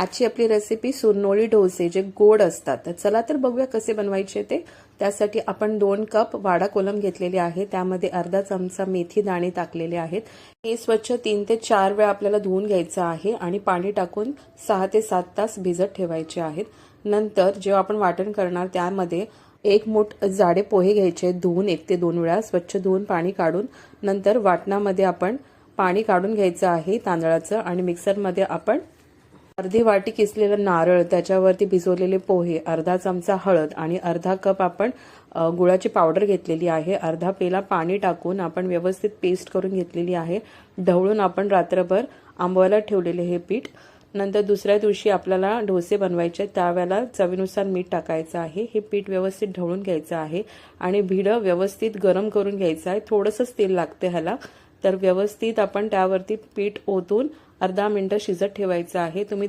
आजची आपली रेसिपी सुरनोळी डोसे जे गोड असतात. तर चला तर बघूया कसे बनवायचे ते. त्यासाठी आपण 2 कप वाडा कोलम घेतलेले आहे. त्यामध्ये अर्धा चमचा मेथी दाणे टाकलेले आहेत. हे स्वच्छ 3 ते 4 वेळा आपल्याला धुवून घ्यायचं आहे आणि पाणी टाकून 6 ते 7 तास भिजत ठेवायचे आहेत. नंतर जेव्हा आपण वाटण करणार त्यामध्ये 1 मूठ जाडे पोहे घ्यायचे, धुवून 1 ते 2 वेळा स्वच्छ धुवून पाणी काढून. नंतर वाटणामध्ये आपण पाणी काढून घ्यायचं आहे तांदळाचं आणि मिक्सरमध्ये आपण अर्धी वाटी किसलेलं नारळ, त्याच्यावरती भिजवलेले पोहे, अर्धा चमचा हळद आणि अर्धा कप आपण गुळाची पावडर घेतलेली आहे. अर्धा पेला पाणी टाकून आपण व्यवस्थित पेस्ट करून घेतलेली आहे. ढवळून आपण रात्रभर आंबवायला ठेवलेले हे पीठ. नंतर दुसऱ्या दिवशी आपल्याला डोसे बनवायचे, त्यावेळेला चवीनुसार मीठ टाकायचं आहे. हे पीठ व्यवस्थित ढवळून घ्यायचं आहे आणि भिडं व्यवस्थित गरम करून घ्यायचं आहे. थोडंसंच तेल लागते ह्याला. तर व्यवस्थित आपण त्यावरती पीठ ओतून अर्धा मिनिट शिजत ठेवायचं आहे. तुम्ही